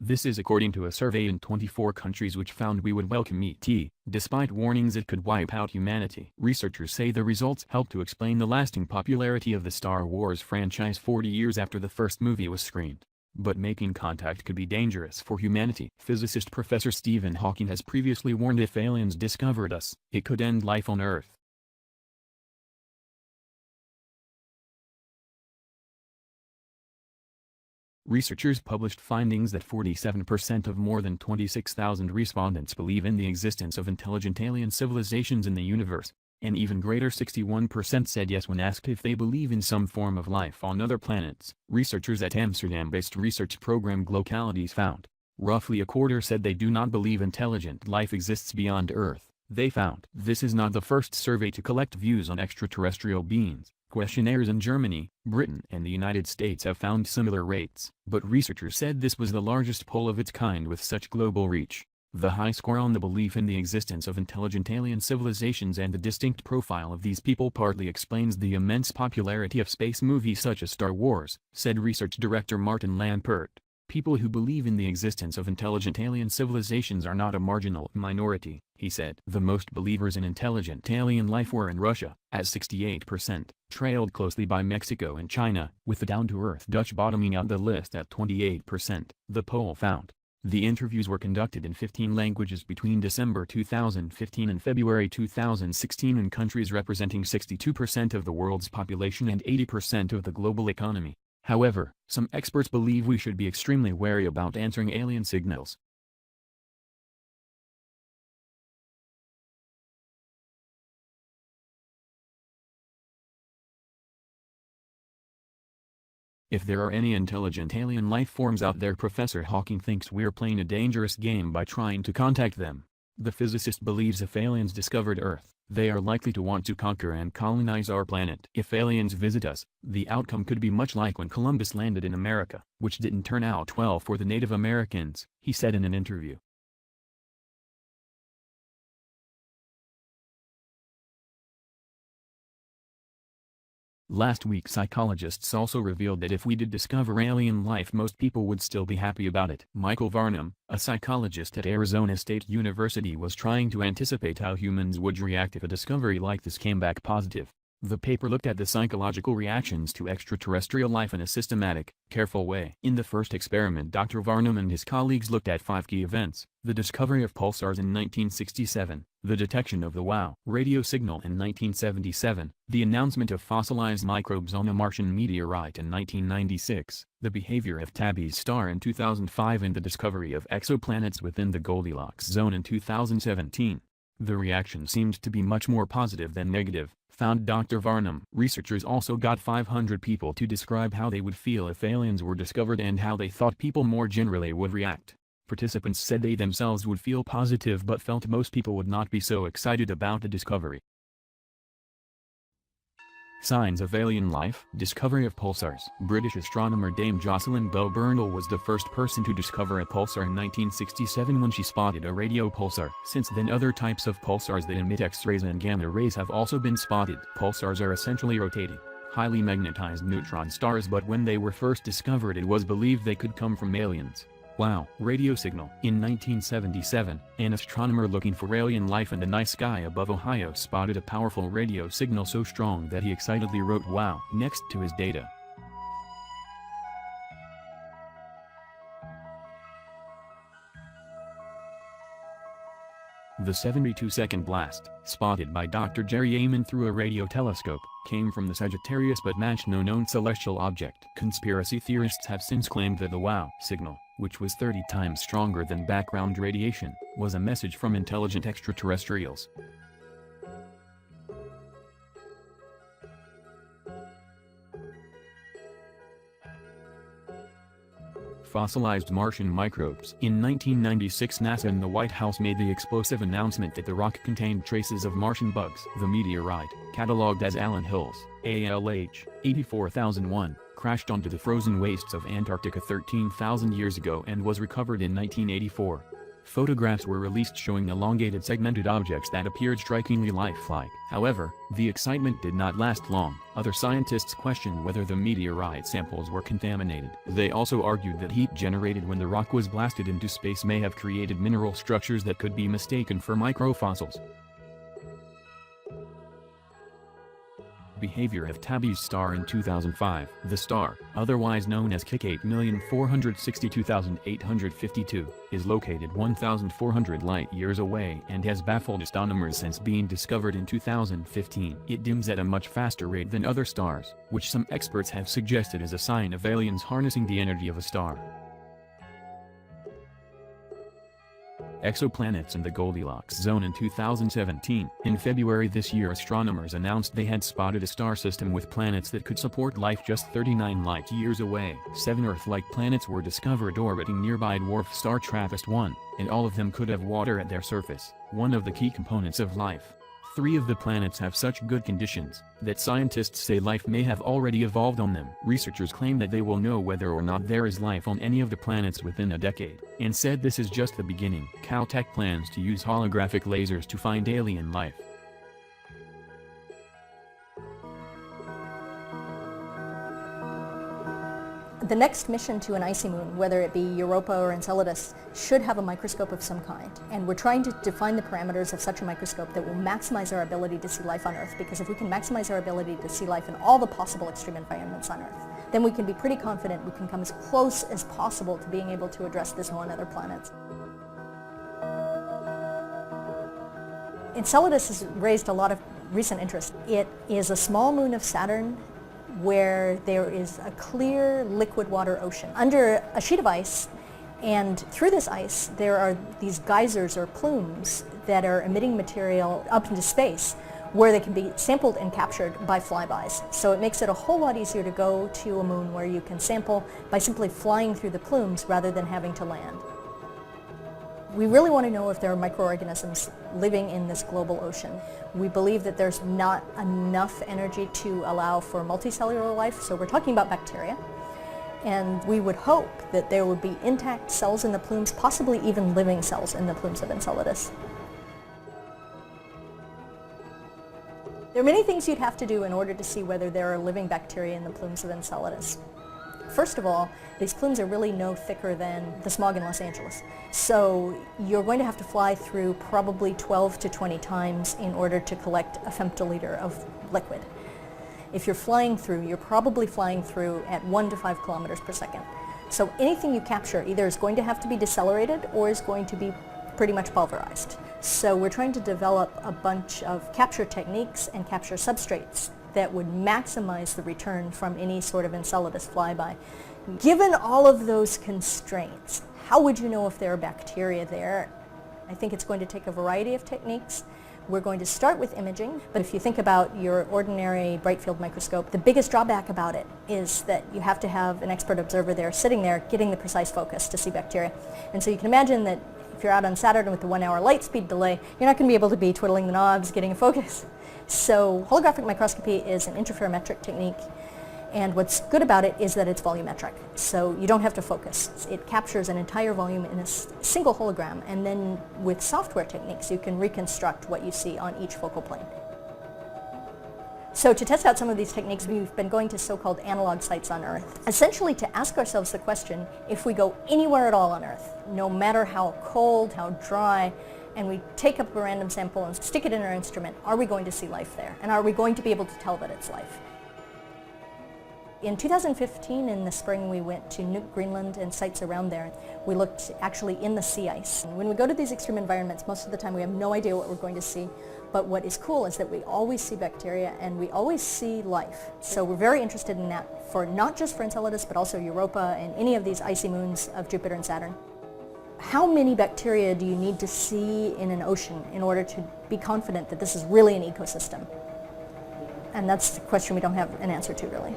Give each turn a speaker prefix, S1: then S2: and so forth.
S1: This is according to a survey in 24 countries which found we would welcome ET, despite warnings it could wipe out humanity. Researchers say the results help to explain the lasting popularity of the Star Wars franchise 40 years after the first movie was screened. But making contact could be dangerous for humanity. Physicist Professor Stephen Hawking has previously warned if aliens discovered us, it could end life on Earth. Researchers published findings that 47% of more than 26,000 respondents believe in the existence of intelligent alien civilizations in the universe. An even greater 61% said yes when asked if they believe in some form of life on other planets. Researchers at Amsterdam-based research program Glocalities found. Roughly a quarter said they do not believe intelligent life exists beyond Earth. They found. This is not the first survey to collect views on extraterrestrial beings. Questionnaires in Germany, Britain and the United States have found similar rates, but researchers said this was the largest poll of its kind with such global reach. The high score on the belief in the existence of intelligent alien civilizations and the distinct profile of these people partly explains the immense popularity of space movies such as Star Wars, said research director Martin Lampert. People who believe in the existence of intelligent alien civilizations are not a marginal minority, he said. The most believers in intelligent alien life were in Russia, at 68%, trailed closely by Mexico and China, with the down-to-earth Dutch bottoming out the list at 28%, the poll found. The interviews were conducted in 15 languages between December 2015 and February 2016 in countries representing 62% of the world's population and 80% of the global economy. However, some experts believe we should be extremely wary about answering alien signals. If there are any intelligent alien life forms out there, Professor Hawking thinks we're playing a dangerous game by trying to contact them. The physicist believes if aliens discovered Earth, they are likely to want to conquer and colonize our planet. If aliens visit us, the outcome could be much like when Columbus landed in America, which didn't turn out well for the Native Americans, he said in an interview. Last week psychologists also revealed that if we did discover alien life most people would still be happy about it. Michael Varnum, a psychologist at Arizona State University, was trying to anticipate how humans would react if a discovery like this came back positive. The paper looked at the psychological reactions to extraterrestrial life in a systematic, careful way. In the first experiment, Dr. Varnum and his colleagues looked at 5 key events: the discovery of pulsars in 1967, the detection of the WOW radio signal in 1977, the announcement of fossilized microbes on a Martian meteorite in 1996, the behavior of Tabby's star in 2005 and the discovery of exoplanets within the Goldilocks zone in 2017. The reaction seemed to be much more positive than negative, found Dr. Varnum. Researchers also got 500 people to describe how they would feel if aliens were discovered and how they thought people more generally would react. Participants said they themselves would feel positive but felt most people would not be so excited about the discovery. Signs of alien life. Discovery of pulsars. British astronomer Dame Jocelyn Bell Burnell was the first person to discover a pulsar in 1967 when she spotted a radio pulsar. Since then other types of pulsars that emit X-rays and gamma rays have also been spotted. Pulsars are essentially rotating, highly magnetized neutron stars, but when they were first discovered it was believed they could come from aliens. WOW radio signal. In 1977, an astronomer looking for alien life in the night sky above Ohio spotted a powerful radio signal so strong that he excitedly wrote WOW next to his data. The 72-second blast, spotted by Dr. Jerry Amen through a radio telescope, came from the Sagittarius but matched no known celestial object. Conspiracy theorists have since claimed that the WOW signal, which was 30 times stronger than background radiation, was a message from intelligent extraterrestrials. Fossilized Martian microbes. In 1996, NASA and the White House made the explosive announcement that the rock contained traces of Martian bugs. The meteorite, catalogued as Allen Hills, ALH, 84001, crashed onto the frozen wastes of Antarctica 13,000 years ago and was recovered in 1984. Photographs were released showing elongated segmented objects that appeared strikingly lifelike. However, the excitement did not last long. Other scientists questioned whether the meteorite samples were contaminated. They also argued that heat generated when the rock was blasted into space may have created mineral structures that could be mistaken for microfossils. Behavior of Tabby's star in 2005. The star, otherwise known as KIK 8,462,852, is located 1,400 light-years away and has baffled astronomers since being discovered in 2015. It dims at a much faster rate than other stars, which some experts have suggested is a sign of aliens harnessing the energy of a star. Exoplanets in the Goldilocks zone in 2017. In February this year, astronomers announced they had spotted a star system with planets that could support life just 39 light-years away. 7 Earth-like planets were discovered orbiting nearby dwarf star TRAPPIST-1, and all of them could have water at their surface, one of the key components of life. 3 of the planets have such good conditions that scientists say life may have already evolved on them. Researchers claim that they will know whether or not there is life on any of the planets within a decade, and said this is just the beginning. Caltech plans to use holographic lasers to find alien life.
S2: The next mission to an icy moon, whether it be Europa or Enceladus, should have a microscope of some kind. And we're trying to define the parameters of such a microscope that will maximize our ability to see life on Earth, because if we can maximize our ability to see life in all the possible extreme environments on Earth, then we can be pretty confident we can come as close as possible to being able to address this on other planets. Enceladus has raised a lot of recent interest. It is a small moon of Saturn where there is a clear liquid water ocean under a sheet of ice, and through this ice there are these geysers or plumes that are emitting material up into space where they can be sampled and captured by flybys. So it makes it a whole lot easier to go to a moon where you can sample by simply flying through the plumes rather than having to land. We really want to know if there are microorganisms living in this global ocean. We believe that there's not enough energy to allow for multicellular life, so we're talking about bacteria. And we would hope that there would be intact cells in the plumes, possibly even living cells in the plumes of Enceladus. There are many things you'd have to do in order to see whether there are living bacteria in the plumes of Enceladus. First of all, these plumes are really no thicker than the smog in Los Angeles. So you're going to have to fly through probably 12 to 20 times in order to collect a femtoliter of liquid. If you're flying through, you're probably flying through at 1 to 5 kilometers per second. So anything you capture either is going to have to be decelerated or is going to be pretty much pulverized. So we're trying to develop a bunch of capture techniques and capture substrates that would maximize the return from any sort of Enceladus flyby. Given all of those constraints, how would you know if there are bacteria there? I think it's going to take a variety of techniques. We're going to start with imaging, but if you think about your ordinary bright field microscope, the biggest drawback about it is that you have to have an expert observer there sitting there getting the precise focus to see bacteria. And so you can imagine that if you're out on Saturn with the 1 hour light speed delay, you're not going to be able to be twiddling the knobs, getting a focus. So holographic microscopy is an interferometric technique, and what's good about it is that it's volumetric. So you don't have to focus. It captures an entire volume in a single hologram, and then with software techniques you can reconstruct what you see on each focal plane. So to test out some of these techniques, we've been going to so-called analog sites on Earth, essentially to ask ourselves the question, if we go anywhere at all on Earth, no matter how cold, how dry, and we take up a random sample and stick it in our instrument, are we going to see life there? And are we going to be able to tell that it's life? In 2015, in the spring, we went to Nuuk, Greenland, and sites around there. We looked actually in the sea ice. And when we go to these extreme environments, most of the time we have no idea what we're going to see. But what is cool is that we always see bacteria and we always see life. So we're very interested in that, for not just for Enceladus, but also Europa and any of these icy moons of Jupiter and Saturn. How many bacteria do you need to see in an ocean in order to be confident that this is really an ecosystem? And that's the question we don't have an answer to, really.